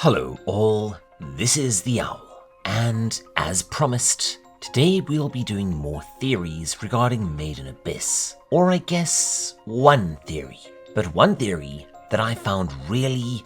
Hello all, this is the Owl, and as promised, today we'll be doing more theories regarding Maiden Abyss. Or I guess, one theory. But one theory that I found really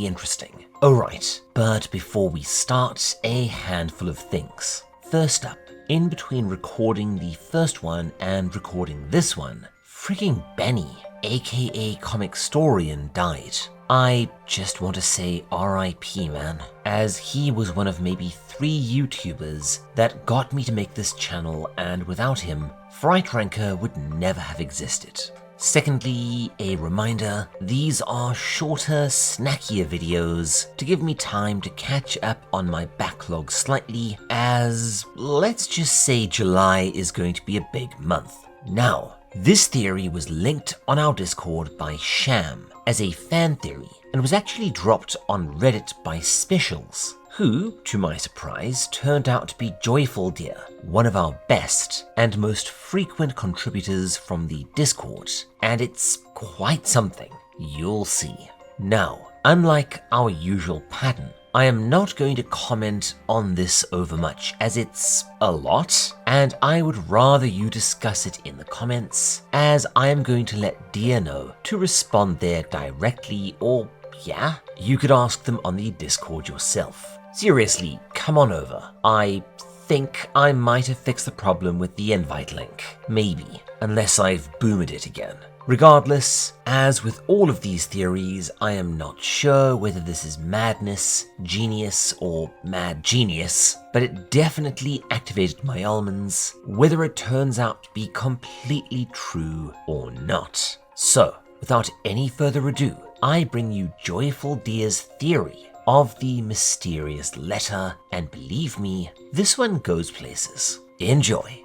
interesting. Alright, but before we start, a handful of things. First up, in between recording the first one and recording this one, frigging Benny, aka Comic Storian, died. I just want to say RIP, man, as he was one of maybe 3 YouTubers that got me to make this channel, and without him, FrightRanker would never have existed. Secondly, a reminder, these are shorter, snackier videos to give me time to catch up on my backlog slightly, as let's just say July is going to be a big month. Now, this theory was linked on our Discord by Sham as a fan theory and was actually dropped on Reddit by Specials, who, to my surprise, turned out to be Joyful Deer, one of our best and most frequent contributors from the Discord, and it's quite something, you'll see. Now, unlike our usual pattern, I am not going to comment on this over much, as it's a lot, and I would rather you discuss it in the comments, as I am going to let Dear know to respond there directly, or yeah, you could ask them on the Discord yourself. Seriously, come on over. I think I might have fixed the problem with the invite link. Maybe, unless I've boomed it again. Regardless, as with all of these theories, I am not sure whether this is madness, genius, or mad genius, but it definitely activated my almonds, whether it turns out to be completely true or not. So, without any further ado, I bring you Joyful Deer's theory of the mysterious letter, and believe me, this one goes places. Enjoy.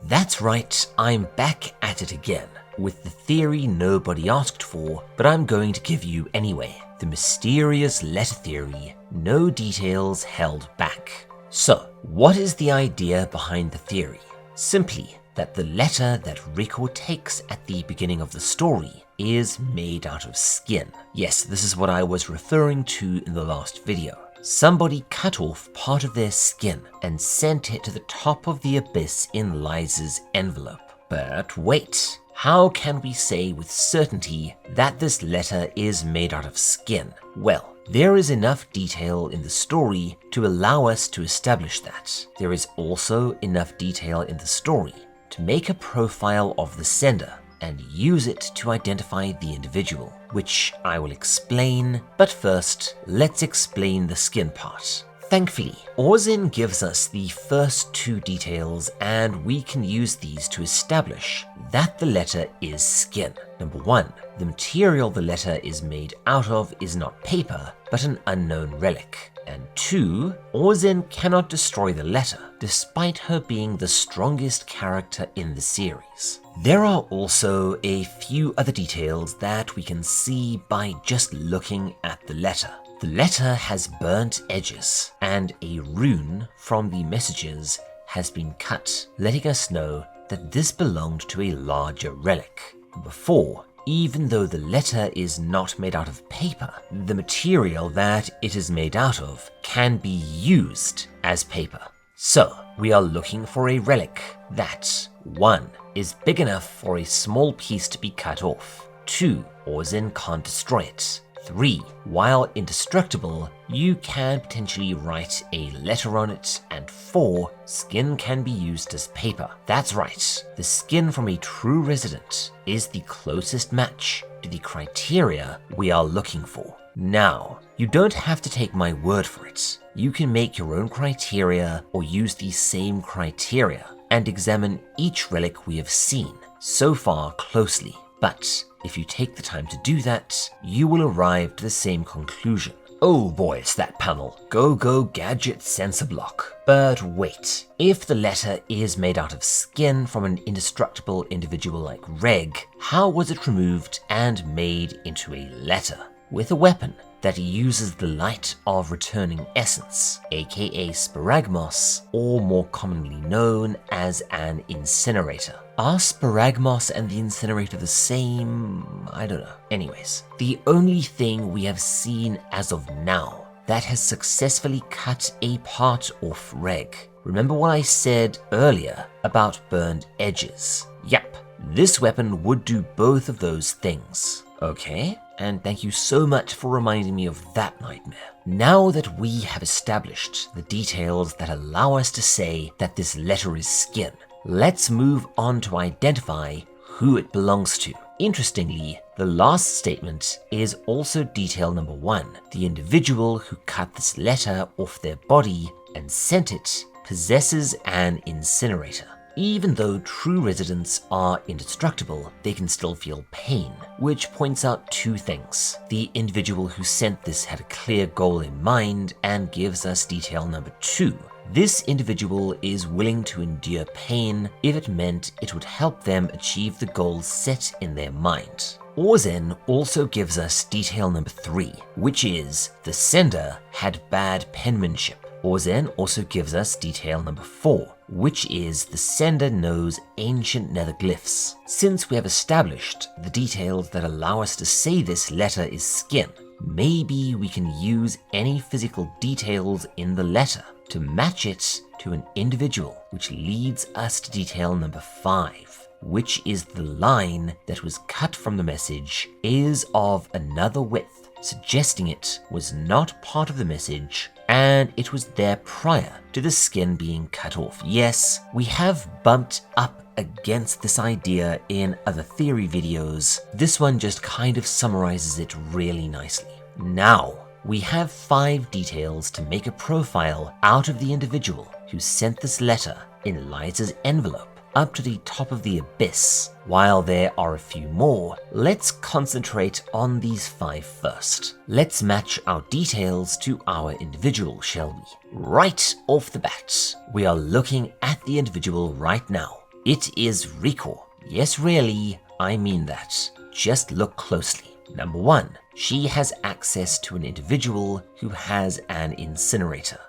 That's right, I'm back at it again, with the theory nobody asked for, but I'm going to give you anyway. The mysterious letter theory, no details held back. So, what is the idea behind the theory? Simply that the letter that Rico takes at the beginning of the story is made out of skin. Yes, this is what I was referring to in the last video. Somebody cut off part of their skin and sent it to the top of the abyss in Liza's envelope. But wait, how can we say with certainty that this letter is made out of skin? Well, there is enough detail in the story to allow us to establish that. There is also enough detail in the story to make a profile of the sender and use it to identify the individual, which I will explain, but first, let's explain the skin part. Thankfully, Orzin gives us the first 2 details, and we can use these to establish that the letter is skin. Number 1, the material the letter is made out of is not paper, but an unknown relic. And 2, Orzin cannot destroy the letter, despite her being the strongest character in the series. There are also a few other details that we can see by just looking at the letter. The letter has burnt edges, and a rune from the messages has been cut, letting us know that this belonged to a larger relic. Number 4, even though the letter is not made out of paper, the material that it is made out of can be used as paper. So, we are looking for a relic that, 1, is big enough for a small piece to be cut off. 2, Orzin can't destroy it. 3, while indestructible, you can potentially write a letter on it. And 4, skin can be used as paper. That's right, the skin from a true resident is the closest match to the criteria we are looking for. Now, you don't have to take my word for it. You can make your own criteria or use the same criteria and examine each relic we have seen so far closely. But if you take the time to do that, you will arrive to the same conclusion. Oh boy, it's that panel. Go gadget sensor block. But wait, if the letter is made out of skin from an indestructible individual like Reg, how was it removed and made into a letter? With a weapon. that uses the light of returning essence, aka sparagmos, or more commonly known as an incinerator. Are sparagmos and the incinerator the same? I don't know. Anyways, the only thing we have seen as of now that has successfully cut a part off Reg. Remember what I said earlier about burned edges? Yep, this weapon would do both of those things. Okay, and thank you so much for reminding me of that nightmare. Now that we have established the details that allow us to say that this letter is skin, let's move on to identify who it belongs to. Interestingly, the last statement is also detail number 1. The individual who cut this letter off their body and sent it possesses an incinerator. Even though true residents are indestructible, they can still feel pain, which points out 2 things. The individual who sent this had a clear goal in mind and gives us detail number 2. This individual is willing to endure pain if it meant it would help them achieve the goals set in their mind. Orzen also gives us detail number 3, which is the sender had bad penmanship. Orzen also gives us detail number 4, which is the sender knows ancient netherglyphs. Since we have established the details that allow us to say this letter is skin, maybe we can use any physical details in the letter to match it to an individual, which leads us to detail number 5, which is the line that was cut from the message is of another width, suggesting it was not part of the message and it was there prior to the skin being cut off. Yes, we have bumped up against this idea in other theory videos. This one just kind of summarizes it really nicely. Now, we have 5 details to make a profile out of the individual who sent this letter in Liza's envelope up to the top of the abyss. While there are a few more, let's concentrate on these 5 first. Let's match our details to our individual, shall we? Right off the bat, we are looking at the individual right now. It is Rico. Yes, really, I mean that. Just look closely. Number 1, she has access to an individual who has an incinerator.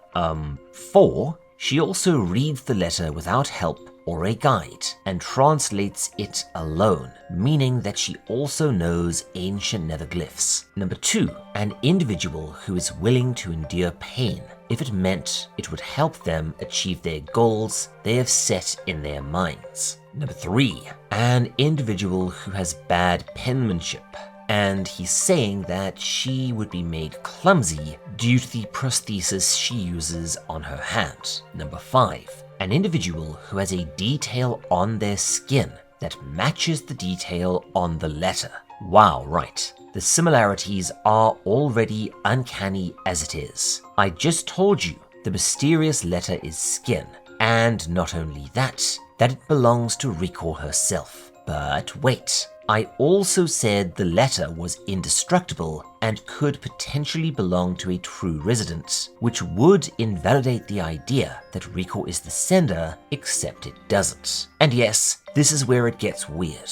4, she also reads the letter without help or a guide and translates it alone, meaning that she also knows ancient netherglyphs. Number 2, an individual who is willing to endure pain if it meant it would help them achieve their goals they have set in their minds. Number 3, an individual who has bad penmanship, and he's saying that she would be made clumsy due to the prosthesis she uses on her hand. Number 5, an individual who has a detail on their skin that matches the detail on the letter. Wow, right. The similarities are already uncanny as it is. I just told you the mysterious letter is skin, and not only that it belongs to Rico herself. But wait, I also said the letter was indestructible and could potentially belong to a true resident, which would invalidate the idea that Rico is the sender, except it doesn't. And yes, this is where it gets weird.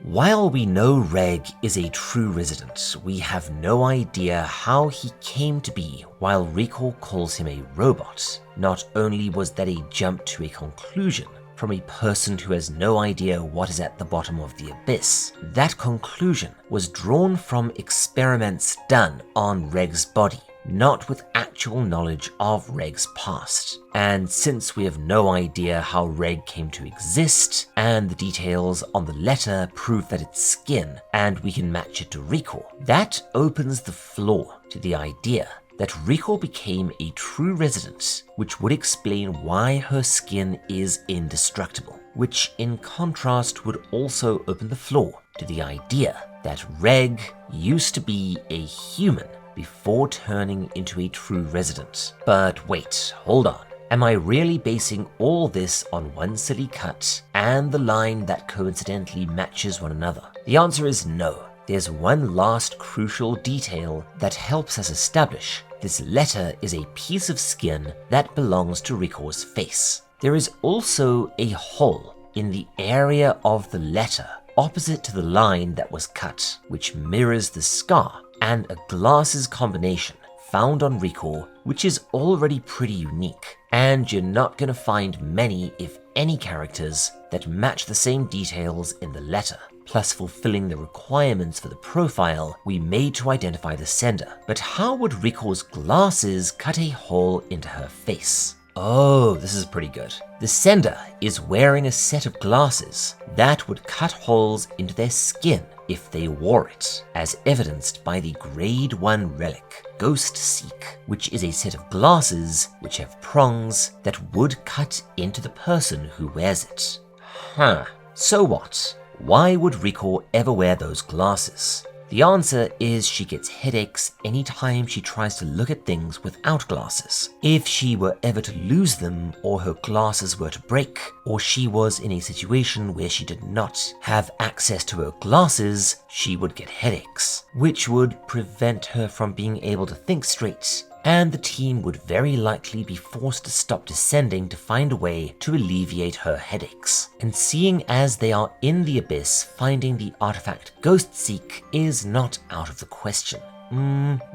While we know Reg is a true resident, we have no idea how he came to be while Rico calls him a robot. Not only was that a jump to a conclusion from a person who has no idea what is at the bottom of the abyss, that conclusion was drawn from experiments done on Reg's body, not with actual knowledge of Reg's past. And since we have no idea how Reg came to exist, and the details on the letter prove that it's skin, and we can match it to Rico, that opens the floor to the idea that Rico became a true resident, which would explain why her skin is indestructible, which in contrast would also open the floor to the idea that Reg used to be a human before turning into a true resident. But wait, hold on. Am I really basing all this on one silly cut and the line that coincidentally matches one another? The answer is no. There's one last crucial detail that helps us establish this letter is a piece of skin that belongs to Rico's face. There is also a hole in the area of the letter opposite to the line that was cut, which mirrors the scar, and a glasses combination found on Recore, which is already pretty unique, and you're not going to find many, if any, characters that match the same details in the letter, plus fulfilling the requirements for the profile we made to identify the sender. But how would Recore's glasses cut a hole into her face? Oh, this is pretty good. The sender is wearing a set of glasses that would cut holes into their skin if they wore it, as evidenced by the Grade 1 relic, Ghost Seek, which is a set of glasses which have prongs that would cut into the person who wears it. So what? Why would Recore ever wear those glasses? The answer is she gets headaches anytime she tries to look at things without glasses. If she were ever to lose them, or her glasses were to break, or she was in a situation where she did not have access to her glasses, she would get headaches, which would prevent her from being able to think straight, and the team would very likely be forced to stop descending to find a way to alleviate her headaches. And seeing as they are in the abyss, finding the artifact Ghost Seek is not out of the question.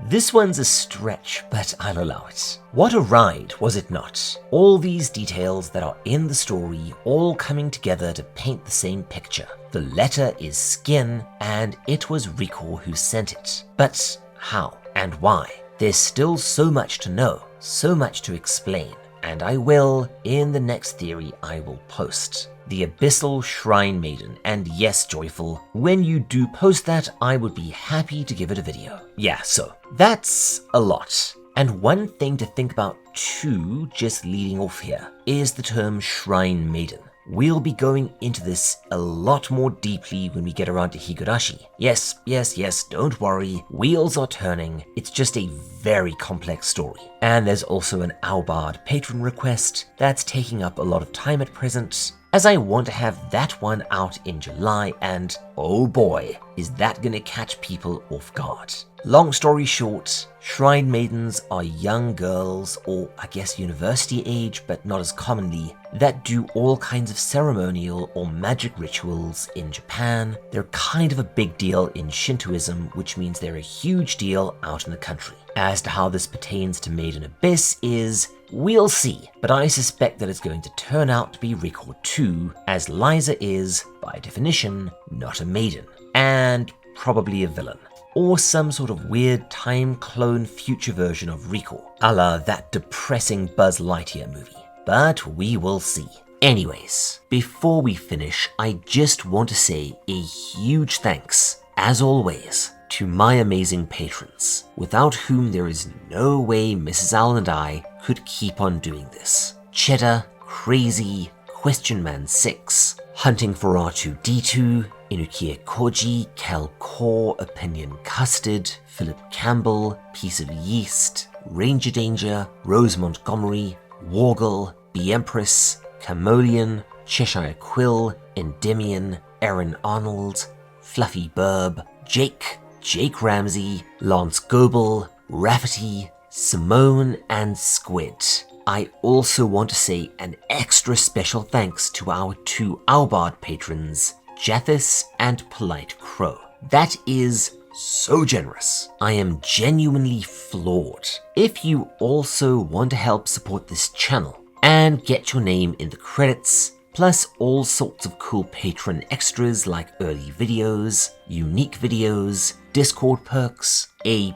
This one's a stretch, but I'll allow it. What a ride, was it not? All these details that are in the story all coming together to paint the same picture. The letter is skin, and it was Recore who sent it. But how and why? There's still so much to know, so much to explain, and I will, in the next theory I will post. The Abyssal Shrine Maiden, and yes, Joyful, when you do post that, I would be happy to give it a video. Yeah, so, that's a lot. And one thing to think about too, just leading off here, is the term Shrine Maiden. We'll be going into this a lot more deeply when we get around to Higurashi. Yes, don't worry, wheels are turning. It's just a very complex story. And there's also an Aubard patron request that's taking up a lot of time at present, as I want to have that one out in July, and oh boy, is that gonna catch people off guard. Long story short, Shrine Maidens are young girls, or I guess university age, but not as commonly, that do all kinds of ceremonial or magic rituals in Japan. They're kind of a big deal in Shintoism, which means they're a huge deal out in the country. As to how this pertains to Maiden Abyss is, we'll see, but I suspect that it's going to turn out to be Recore 2, as Liza is, by definition, not a maiden, and probably a villain, or some sort of weird time clone future version of Recore, a la that depressing Buzz Lightyear movie. But we will see. Anyways, before we finish, I just want to say a huge thanks, as always, to my amazing patrons, without whom there is no way Mrs. Owl and I could keep on doing this. Cheddar, Crazy, Question Man 6, Hunting for R2D2, Inukia Koji, Cal Core, Opinion Custard, Philip Campbell, Piece of Yeast, Ranger Danger, Rose Montgomery, Wargle, The Empress, Camoleon, Cheshire Quill, Endymion, Aaron Arnold, Fluffy Burb, Jake Ramsey, Lance Goebel, Rafferty, Simone, and Squid. I also want to say an extra special thanks to our two Aubard patrons, Jathis and Polite Crow. That is so generous. I am genuinely floored. If you also want to help support this channel and get your name in the credits, plus all sorts of cool patron extras like early videos, unique videos, Discord perks, a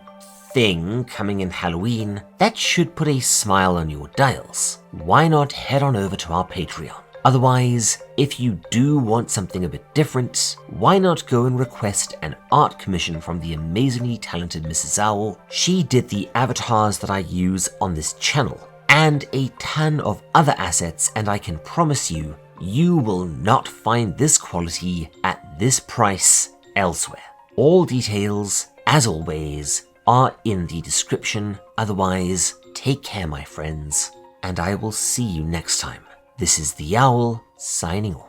thing coming in Halloween, that should put a smile on your dials. Why not head on over to our Patreon? Otherwise, if you do want something a bit different, why not go and request an art commission from the amazingly talented Mrs. Owl? She did the avatars that I use on this channel, and a ton of other assets, and I can promise you, you will not find this quality at this price elsewhere. All details, as always, are in the description. Otherwise, take care, my friends, and I will see you next time. This is the Owl, signing off.